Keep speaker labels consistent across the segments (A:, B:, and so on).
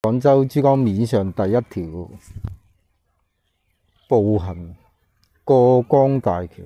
A: 廣州珠江面上第一條步行過江大橋。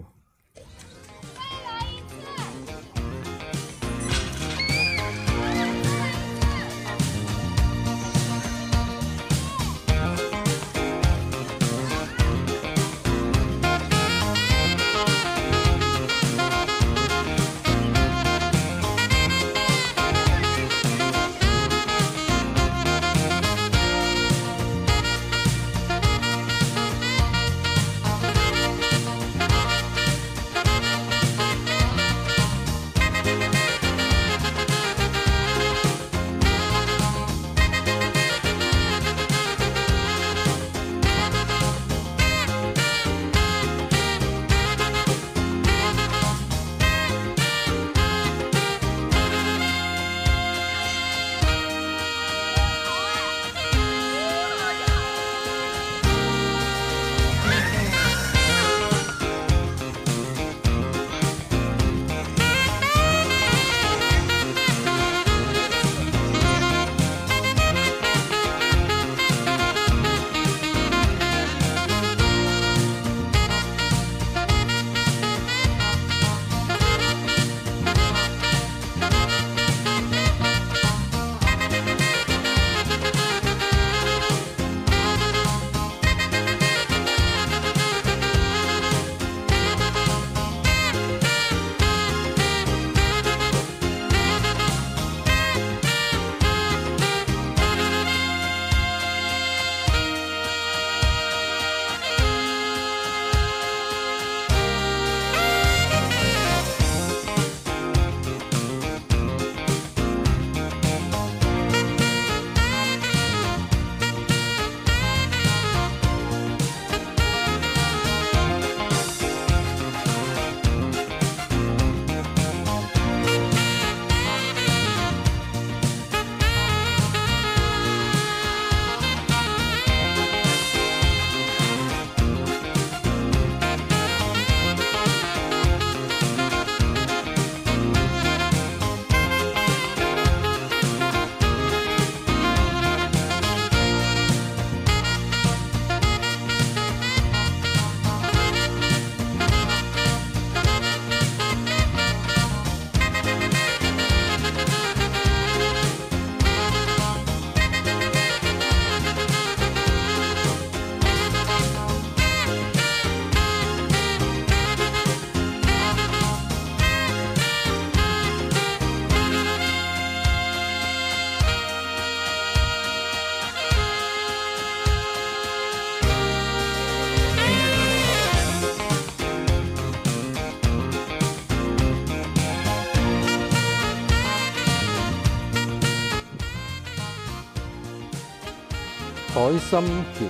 A: 海心橋，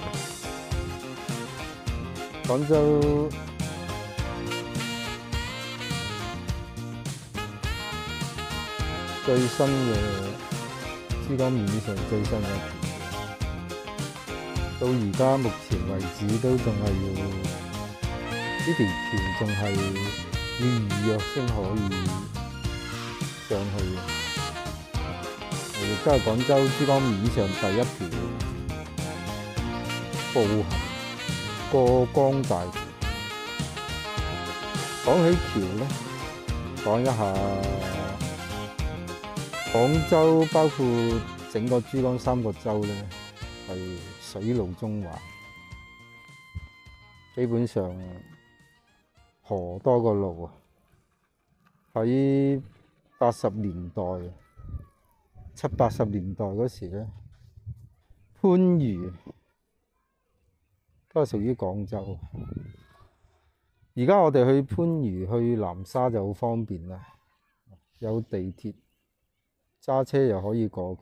A: 廣州最新嘅珠江面上最新嘅一條，到而家目前為止都仲係要呢條橋仲係要預約先可以上去嘅。亦都係廣州珠江面上第一條步行過江大橋。講起橋呢，講一下廣州，包括整個珠江三角洲呢，係水路縱橫，基本上河多過路啊。喺80年代、70、80年代嗰時呢，番禺都係屬於廣州。而家我哋去番禺、去南沙就好方便啦，有地鐵，揸車又可以過橋。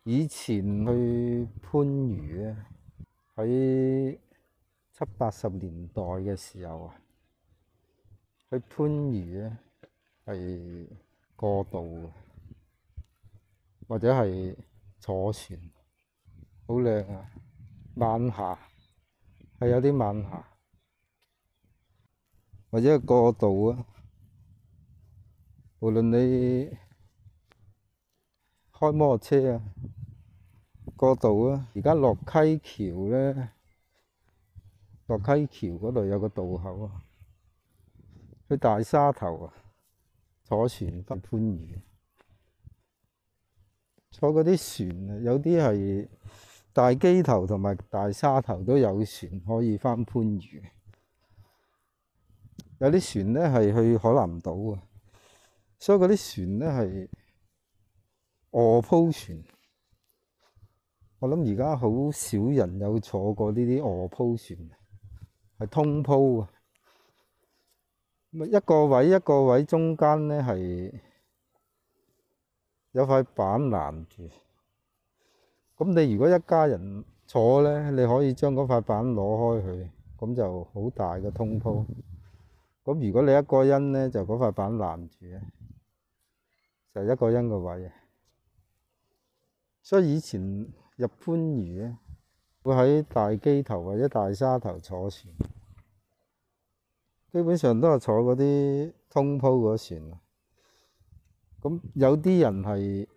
A: 以前去番禺咧，喺70、80年代嘅時候啊，去番禺咧係過渡或者係坐船，好靚啊！晚霞係有啲晚霞，或者係過渡啊。無論你開摩托車啊，過渡啊。而家落溪橋咧，落溪橋嗰度有個渡口啊，去大沙頭啊，坐船返番禺。坐嗰啲船啊，有啲係大基頭同埋大沙頭都有船可以返番禺。有啲船咧係去海南島啊，所以嗰啲船咧係臥鋪船。我諗而家好少人有坐過呢啲臥鋪船，係通鋪啊。一個位一個位中間咧係有塊板攔住。咁你如果一家人坐咧，你可以將嗰塊板攞開佢，咁就好大嘅通鋪。咁如果你一個人咧，就嗰塊板攔住嘅，就一個人個位。所以以前入番禺咧，會喺大基頭或者大沙頭坐船，基本上都係坐嗰啲通鋪嗰船。咁有啲人係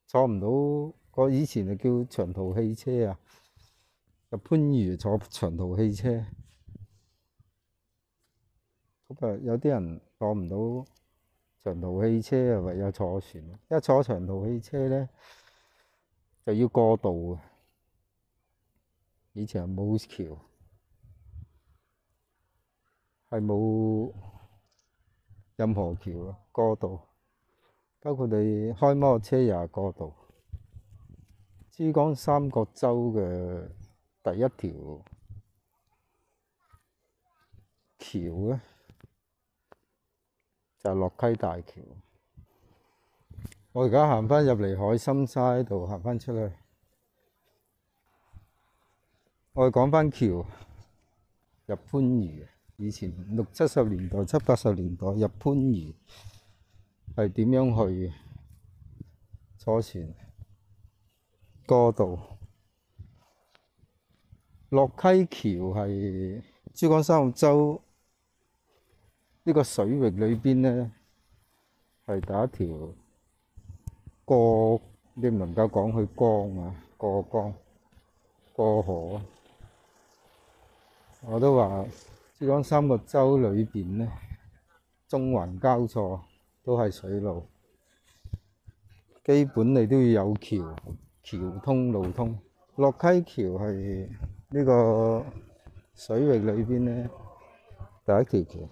A: 坐唔到，個以前就叫長途汽車啊，入番禺坐長途汽車。咁啊，有啲人坐唔到長途汽車啊，唯有坐船。一坐長途汽車咧，就要過渡啊。以前係冇橋，係冇任何橋啊，過渡。包括你開摩托車又係過渡。珠江三角洲嘅第一條橋咧，就係落溪大橋。我而家行返入嚟海心沙度，行返出去。我哋講返橋入番禺。以前60、70年代、70、80年代入番禺係點樣去？坐船過渡。落溪橋係珠江三角洲呢個水域裏邊咧，係第一條過，你唔能夠講去江啊，過江過河啊。我都話珠江三角洲裏邊咧，縱橫交錯都係水路，基本你都要有橋，橋通路通。落溪橋係呢個水域裏邊咧第一條橋，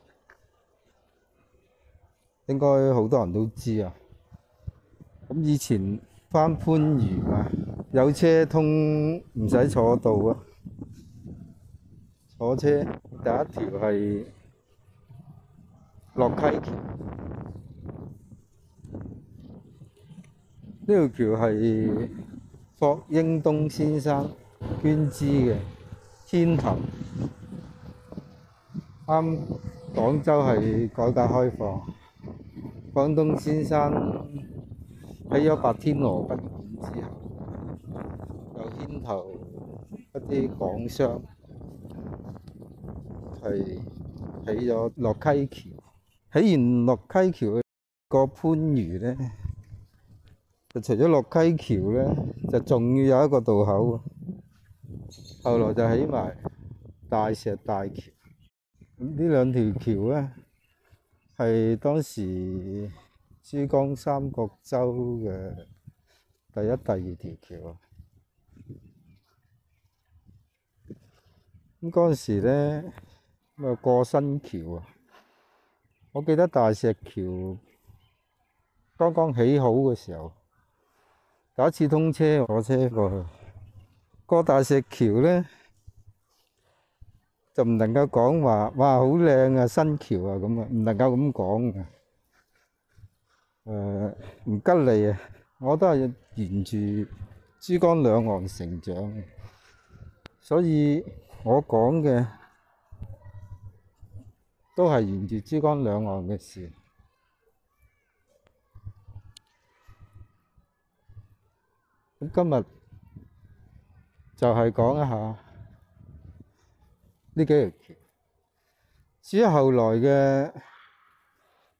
A: 應該好多人都知啊。咁以前返番禺啊，有車通唔使坐渡啊，坐車第一條係落溪橋。呢條橋係霍英東先生捐資嘅，天壇。啱廣州係改革開放，霍英東先生喺咗白天鵝賓館之後，又牽頭一啲港商係起咗落溪橋。起完落溪橋過番禺咧，就除咗落溪橋咧，就仲要有一個渡口。後來就起埋大石大橋。呢兩條橋咧，係當時珠江三角洲嘅第一、第二條橋啊。咁嗰陣時咧，咁啊過新橋啊。我記得大石橋剛剛起好嘅時候，第一次通車，坐車過去過大石橋咧，就唔能夠講話哇好靚啊新橋啊咁啊，唔能夠咁講嘅。唔吉利啊！我都係沿住珠江兩岸成長，所以我講嘅都係沿住珠江兩岸嘅事。咁今日就係講一下呢幾條橋。至於後來嘅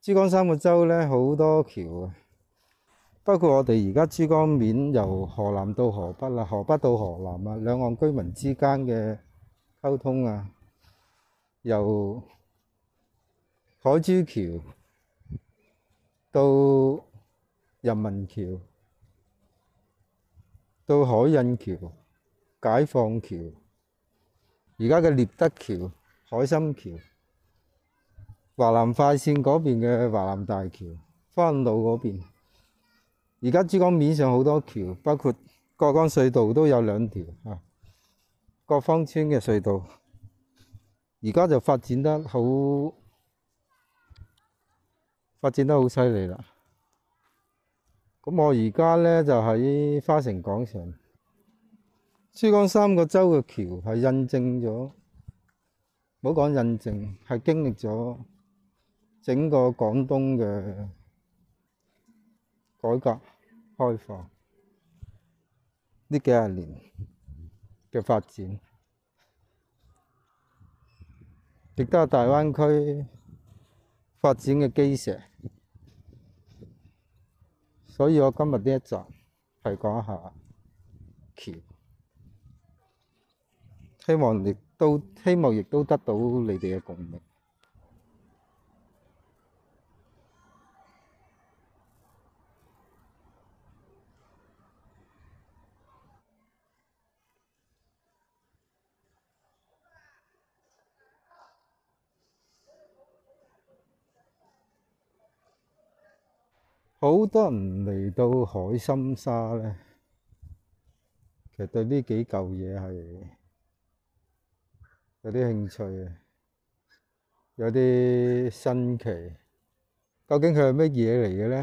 A: 珠江三角洲咧，好多橋啊，包括我哋而家珠江面由河南到河北啦，河北到河南啊，兩岸居民之間嘅溝通啊，由海珠橋到人民橋，到海印橋、解放橋，而家嘅獵德橋、海心橋，華南快線嗰邊嘅華南大橋、番路嗰邊，而家珠江面上好多橋，包括過江隧道都有2條啊，各芳村嘅隧道，而家就發展得好犀利啦。咁我而家咧就喺花城廣場，珠江3個洲嘅橋係印證咗，唔好講印證，係經歷咗整個廣東嘅改革開放呢幾廿年嘅發展，亦都係大灣區發展嘅基石。所以我今日呢一集係講下橋，希望亦都得到你哋嘅共鳴。好多人嚟到海心沙咧，其實對呢幾嚿嘢係有啲興趣嘅，有啲新奇。究竟佢係乜嘢嚟嘅咧？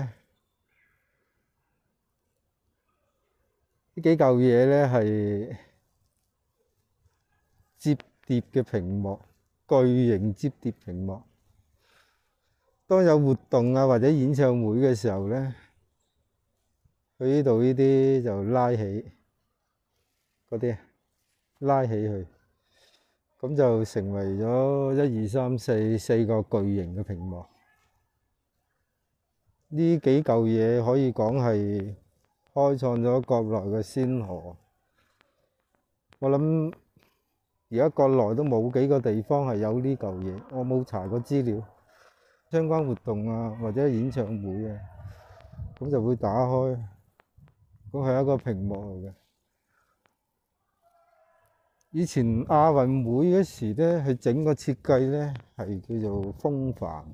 A: 呢幾嚿嘢咧係摺疊嘅屏幕，巨型摺疊屏幕。當有活動啊或者演唱會嘅時候咧，去呢度呢啲就拉起嗰啲，拉起佢，咁就成為咗1、2、3、4個巨型嘅屏幕。呢幾嚿嘢可以講係開創咗國內嘅先河。我諗而家國內都冇幾個地方係有呢嚿嘢，我冇查過資料。相關活動啊，或者演唱會啊，咁就會打開，咁係一個屏幕嚟嘅。以前亞運會嗰時咧，佢整個設計咧係叫做風帆。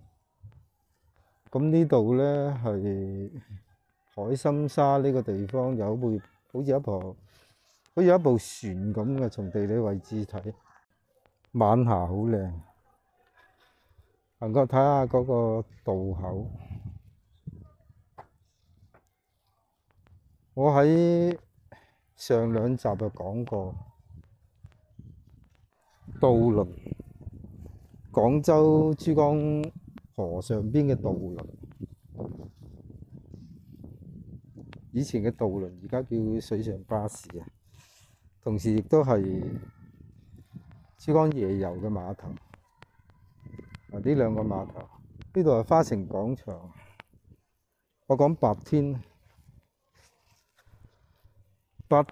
A: 咁呢度咧係海心沙呢個地方有部好似一部船咁嘅，從地理位置睇，晚霞好靚。能夠睇下嗰個渡口，我喺上2集就講過渡輪，廣州珠江河上邊嘅渡輪。以前嘅渡輪而家叫水上巴士啊，同時亦都係珠江夜遊嘅碼頭。呢2個碼頭，呢度係花城廣場。我講白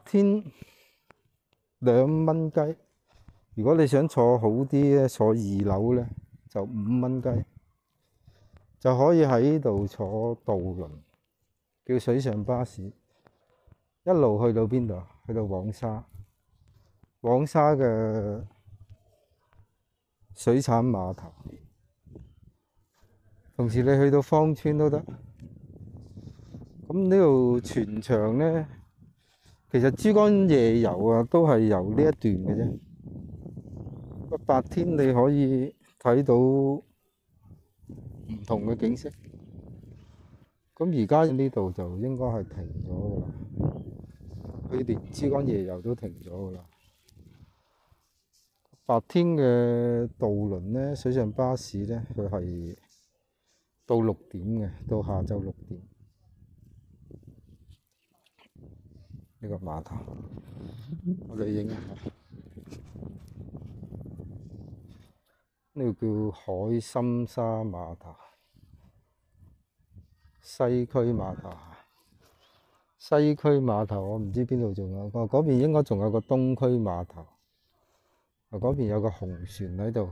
A: 天2蚊雞。如果你想坐好啲咧，坐2樓咧就5蚊雞，就可以喺呢度坐渡輪，叫水上巴士，一路去到邊度？去到黃沙嘅水產碼頭。同時你去到芳村都得。咁呢度全場咧，其實珠江夜遊啊都係遊呢一段嘅啫。白天你可以睇到唔同嘅景色。咁而家呢度就應該係停咗㗎啦，佢連珠江夜遊都停咗㗎啦。白天嘅渡輪咧，水上巴士咧，佢係到6點嘅，到下晝6點。呢個碼頭，我哋影下。呢個叫海心沙碼頭，西區碼頭。西區碼頭我唔知邊度仲有，嗰邊應該仲有個東區碼頭。嗰邊有個紅船喺度。